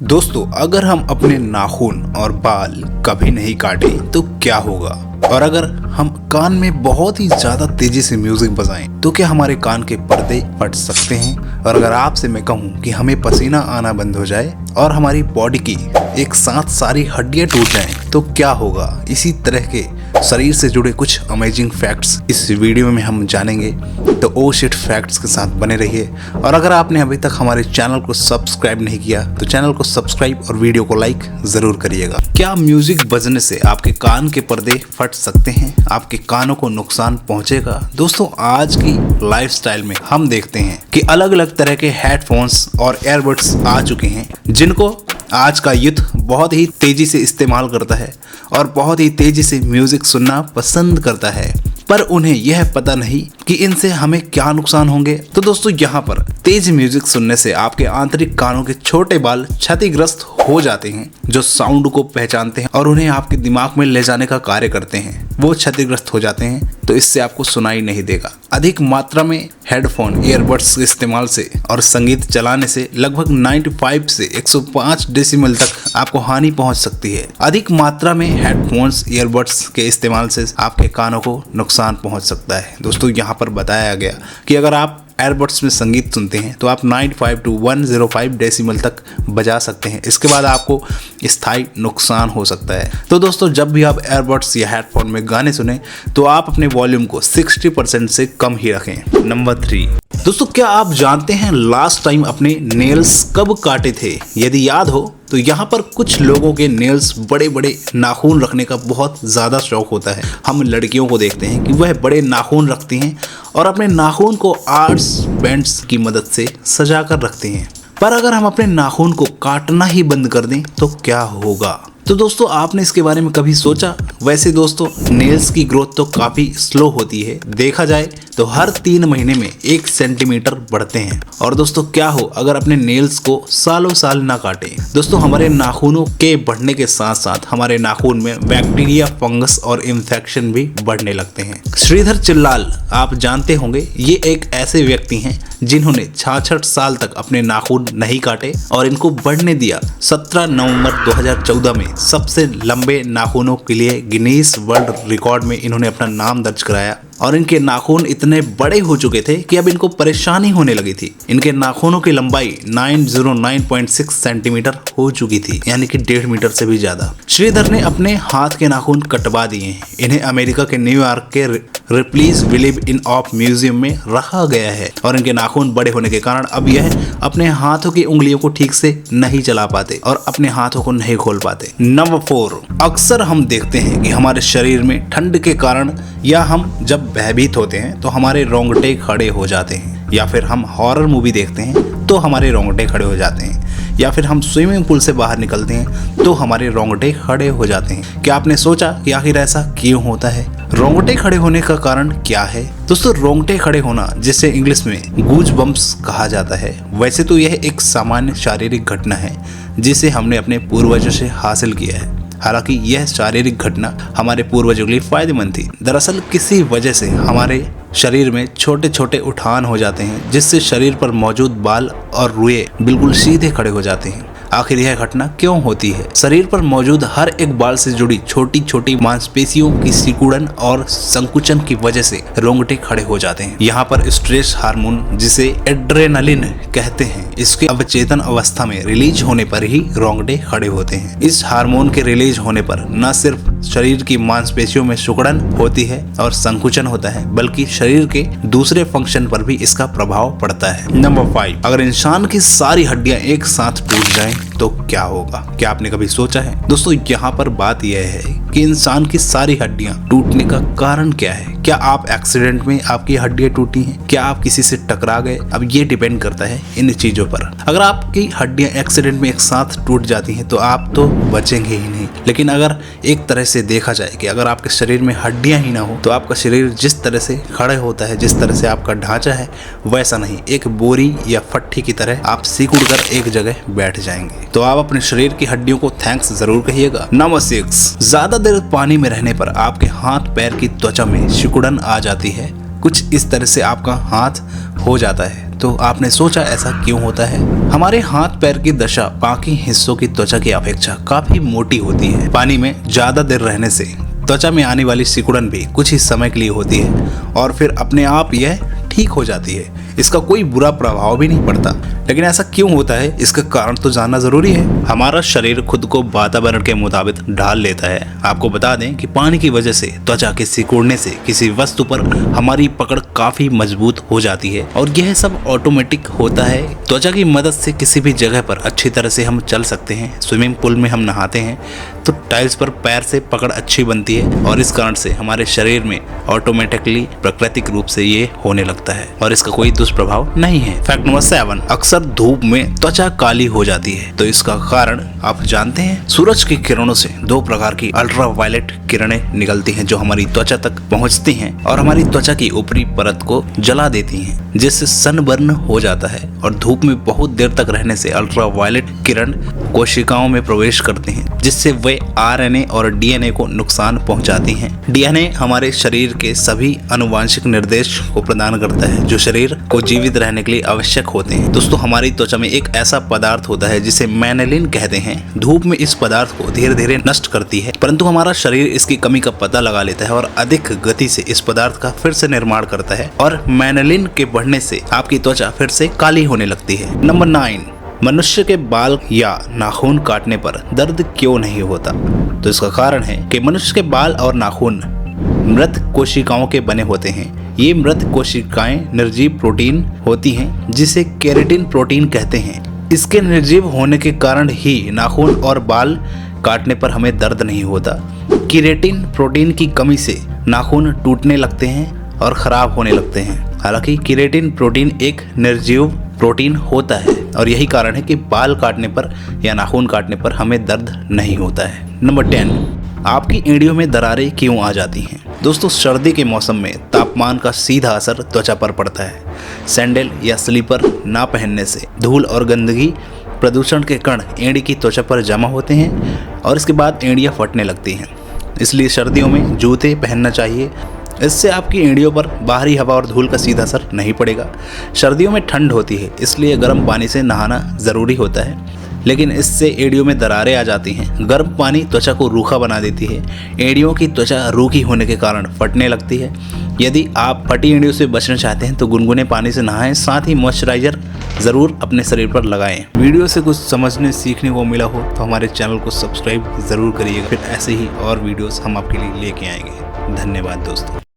दोस्तों, अगर हम अपने नाखून और बाल कभी नहीं काटे तो क्या होगा? और अगर हम कान में बहुत ही ज्यादा तेजी से म्यूजिक बजाएं तो क्या हमारे कान के पर्दे फट सकते हैं? और अगर आपसे मैं कहूं कि हमें पसीना आना बंद हो जाए और हमारी बॉडी की एक साथ सारी हड्डियां टूट जाएं तो क्या होगा? इसी तरह के शरीर से जुड़े कुछ अमेजिंग फैक्ट्स इस वीडियो में हम जानेंगे, तो ओ शिट फैक्ट्स के साथ बने रहिए। और अगर आपने अभी तक हमारे चैनल को सब्सक्राइब नहीं किया तो चैनल को सब्सक्राइब और वीडियो को लाइक जरूर करिएगा। क्या म्यूजिक बजने से आपके कान के पर्दे फट सकते हैं? आपके कानों को नुकसान पहुंचेगा? दोस्तों, आज की लाइफस्टाइल में हम देखते हैं कि अलग अलग तरह के हेडफोन्स और एयरबड्स आ चुके हैं जिनको आज का यूथ बहुत ही तेजी से इस्तेमाल करता है और बहुत ही तेजी से म्यूजिक सुनना पसंद करता है, पर उन्हें यह पता नहीं कि इनसे हमें क्या नुकसान होंगे। तो दोस्तों, यहाँ पर तेज म्यूजिक सुनने से आपके आंतरिक कानों के छोटे बाल क्षतिग्रस्त हो जाते हैं जो साउंड को पहचानते हैं और उन्हें आपके दिमाग में ले जाने का कार्य करते हैं। वो क्षतिग्रस्त हो जाते हैं तो इससे आपको सुनाई नहीं देगा। अधिक मात्रा में हेडफोन ईयरबड्स के इस्तेमाल से और संगीत चलाने से लगभग 95 से 105 डेसिबल तक आपको हानि पहुंच सकती है। अधिक मात्रा में हेडफोन्स ईयरबड्स के इस्तेमाल से आपके कानों को नुकसान पहुंच सकता है। दोस्तों, यहाँ पर बताया गया कि अगर आप एयरबड्स में संगीत सुनते हैं तो आप 95 to 105 डेसिबल तक बजा सकते हैं। इसके बाद आपको स्थायी नुकसान हो सकता है। तो दोस्तों, जब भी आप एयरबड्स या हेडफोन में गाने सुने तो आप अपने वॉल्यूम को 60% से कम ही रखें। नंबर 3, दोस्तों, क्या आप जानते हैं लास्ट टाइम अपने नेल्स कब काटे थे? यदि याद हो तो यहाँ पर कुछ लोगों के नेल्स बड़े बड़े नाखून रखने का बहुत ज़्यादा शौक होता है। हम लड़कियों को देखते हैं कि वह बड़े नाखून रखती हैं और अपने नाखून को आर्ट्स बैंड्स की मदद से सजा कर रखते हैं। पर अगर हम अपने नाखून को काटना ही बंद कर दें तो क्या होगा? तो दोस्तों, आपने इसके बारे में कभी सोचा? वैसे दोस्तों, नेल्स की ग्रोथ तो काफ़ी स्लो होती है। देखा जाए तो हर 3 महीने में 1 सेंटीमीटर बढ़ते हैं। और दोस्तों, क्या हो अगर अपने नेल्स को सालों साल ना काटें? दोस्तों, हमारे नाखूनों के बढ़ने के साथ साथ हमारे नाखून में बैक्टीरिया, फंगस और इन्फेक्शन भी बढ़ने लगते हैं। श्रीधर चिल्लाल, आप जानते होंगे, ये एक ऐसे व्यक्ति हैं जिन्होंने 66 साल तक अपने नाखून नहीं काटे और इनको बढ़ने दिया। 17 नवंबर 2014 में सबसे लंबे नाखूनों के लिए गिनीज वर्ल्ड रिकॉर्ड में इन्होंने अपना नाम दर्ज कराया और इनके नाखून इतने बड़े हो चुके थे कि अब इनको परेशानी होने लगी थी। इनके नाखूनों की लंबाई 909.6 सेंटीमीटर हो चुकी थी, यानी कि 1.5 मीटर से भी ज्यादा। श्रीधर ने अपने हाथ के नाखून कटवा दिए हैं। इन्हें अमेरिका के न्यूयॉर्क के रिप्लीज विलिव इन ऑफ म्यूजियम में रखा गया है और इनके नाखून बड़े होने के कारण अब यह अपने हाथों की उंगलियों को ठीक से नहीं चला पाते और अपने हाथों को नहीं खोल पाते। नंबर 4, अक्सर हम देखते हैं कि हमारे शरीर में ठंड के कारण या हम जब भयभीत होते हैं तो हमारे रोंगटे खड़े हो जाते हैं, या फिर हम हॉरर मूवी देखते हैं तो हमारे रोंगटे खड़े हो जाते हैं, या फिर हम स्विमिंग पूल से बाहर निकलते हैं तो हमारे रोंगटे खड़े हो जाते हैं। क्या आपने सोचा कि आखिर ऐसा क्यों होता है? रोंगटे खड़े होने का कारण क्या है? दोस्तों, रोंगटे खड़े होना, जिसे इंग्लिश में गूज बम्प्स कहा जाता है, वैसे तो यह एक सामान्य शारीरिक घटना है जिसे हमने अपने पूर्वजों से हासिल किया है। हालांकि यह शारीरिक घटना हमारे पूर्वजों के लिए फायदेमंद थी। दरअसल किसी वजह से हमारे शरीर में छोटे छोटे उठान हो जाते हैं जिससे शरीर पर मौजूद बाल और रुए बिल्कुल सीधे खड़े हो जाते हैं। आखिर यह घटना क्यों होती है? शरीर पर मौजूद हर एक बाल से जुड़ी छोटी छोटी मांसपेशियों की सिकुड़न और संकुचन की वजह से रोंगटे खड़े हो जाते हैं। यहाँ पर स्ट्रेस हार्मोन, जिसे एड्रेनलिन कहते हैं, इसके अवचेतन अवस्था में रिलीज होने पर ही रोंगटे खड़े होते हैं। इस हार्मोन के रिलीज होने पर न सिर्फ शरीर की मांसपेशियों में सिकुड़न होती है और संकुचन होता है, बल्कि शरीर के दूसरे फंक्शन पर भी इसका प्रभाव पड़ता है। नंबर 5, अगर इंसान की सारी हड्डियां एक साथ टूट जाएं तो क्या होगा? क्या आपने कभी सोचा है? दोस्तों, यहाँ पर बात यह है कि इंसान की सारी हड्डियां टूटने का कारण क्या है? क्या आप एक्सीडेंट में आपकी हड्डियां टूटी हैं? क्या आप किसी से टकरा गए? अब ये डिपेंड करता है इन चीजों पर। अगर आपकी हड्डियां एक्सीडेंट में एक साथ टूट जाती हैं तो आप तो बचेंगे ही नहीं। लेकिन अगर एक तरह से देखा जाए कि अगर आपके शरीर में हड्डियां ही ना हो तो आपका शरीर जिस तरह से खड़े होता है, जिस तरह से आपका ढांचा है, वैसा नहीं, एक बोरी या फट्टी की तरह आप सिकुड़ कर एक जगह बैठ जाएंगे। तो आप अपने शरीर की हड्डियों को थैंक्स जरूर कहिएगा। नंबर 6, ज्यादा देर पानी में रहने पर आपके हाथ पैर की त्वचा में सिकुड़न आ जाती है। कुछ इस तरह से आपका हाथ हो जाता है तो आपने सोचा ऐसा क्यों होता है? हमारे हाथ पैर की दशा बाकी हिस्सों की त्वचा की अपेक्षा काफी मोटी होती है। पानी में ज्यादा देर रहने से त्वचा में आने वाली सिकुड़न भी कुछ ही समय के लिए होती है और फिर अपने आप यह ठीक हो जाती है। इसका कोई बुरा प्रभाव भी नहीं पड़ता। लेकिन ऐसा क्यों होता है, इसका कारण तो जानना जरूरी है। हमारा शरीर खुद को वातावरण के मुताबिक ढाल लेता है। आपको बता दें कि पानी की वजह से त्वचा के सिकुड़ने से किसी वस्तु पर हमारी पकड़ काफी मजबूत हो जाती है और यह सब ऑटोमेटिक होता है। त्वचा की मदद से किसी भी जगह पर अच्छी तरह से हम चल सकते हैं। स्विमिंग पूल में हम नहाते हैं तो टाइल्स पर पैर से पकड़ अच्छी बनती है और इस कारण से हमारे शरीर में ऑटोमेटिकली प्राकृतिक रूप से ये होने लगता है और इसका कोई दुष्प्रभाव नहीं है। फैक्ट नंबर 7, अक्सर धूप में त्वचा काली हो जाती है। तो इसका कारण आप जानते हैं? सूरज की किरणों से 2 प्रकार की अल्ट्रावायलेट किरणें निकलती हैं जो हमारी त्वचा तक पहुंचती हैं और हमारी त्वचा की ऊपरी परत को जला देती हैं, जिससे सनबर्न हो जाता है। और धूप में बहुत देर तक रहने से अल्ट्रावायलेट किरण कोशिकाओं में प्रवेश करते हैं, जिससे वे आरएनए और डीएनए को नुकसान पहुंचाती हैं। डीएनए हमारे शरीर के सभी आनुवांशिक निर्देश को प्रदान करता है जो शरीर को जीवित रहने के लिए आवश्यक होते हैं। दोस्तों, हमारी त्वचा में एक ऐसा पदार्थ होता है जिसे मेलानिन कहते हैं। धूप में इस पदार्थ को धीरे धीरे नष्ट करती है, परंतु हमारा शरीर इसकी कमी का पता लगा लेता है और अधिक गति से इस पदार्थ का फिर से निर्माण करता है और मेलानिन के बढ़ने से आपकी त्वचा फिर से काली होने लगती है। नंबर 9, मनुष्य के बाल या नाखून काटने पर दर्द क्यों नहीं होता? तो इसका कारण है कि मनुष्य के बाल और नाखून मृत कोशिकाओं के बने होते हैं। ये मृत कोशिकाएं निर्जीव प्रोटीन होती हैं जिसे केराटिन प्रोटीन कहते हैं। इसके निर्जीव होने के कारण ही नाखून और बाल काटने पर हमें दर्द नहीं होता। केराटिन प्रोटीन की कमी से नाखून टूटने लगते हैं और खराब होने लगते हैं। हालांकि केराटिन प्रोटीन एक निर्जीव प्रोटीन होता है और यही कारण है कि बाल काटने पर या नाखून काटने पर हमें दर्द नहीं होता है। नंबर 10, आपकी एड़ियों में दरारें क्यों आ जाती हैं? दोस्तों, सर्दी के मौसम में तापमान का सीधा असर त्वचा पर पड़ता है। सैंडल या स्लीपर ना पहनने से धूल और गंदगी प्रदूषण के कण एड़ी की त्वचा पर जमा होते हैं और इसके बाद एड़ियाँ फटने लगती हैं। इसलिए सर्दियों में जूते पहनना चाहिए। इससे आपकी एड़ियों पर बाहरी हवा और धूल का सीधा असर नहीं पड़ेगा। सर्दियों में ठंड होती है, इसलिए गर्म पानी से नहाना ज़रूरी होता है, लेकिन इससे एड़ियों में दरारें आ जाती हैं। गर्म पानी त्वचा को रूखा बना देती है। एड़ियों की त्वचा रूखी होने के कारण फटने लगती है। यदि आप फटी एड़ियों से बचना चाहते हैं तो गुनगुने पानी से नहाएं, साथ ही मॉइस्चराइजर ज़रूर अपने शरीर पर लगाएं। वीडियो से कुछ समझने सीखने को मिला हो तो हमारे चैनल को सब्सक्राइब ज़रूर करिएगा। फिर ऐसे ही और वीडियोस हम आपके लिए लेके आएंगे। धन्यवाद दोस्तों।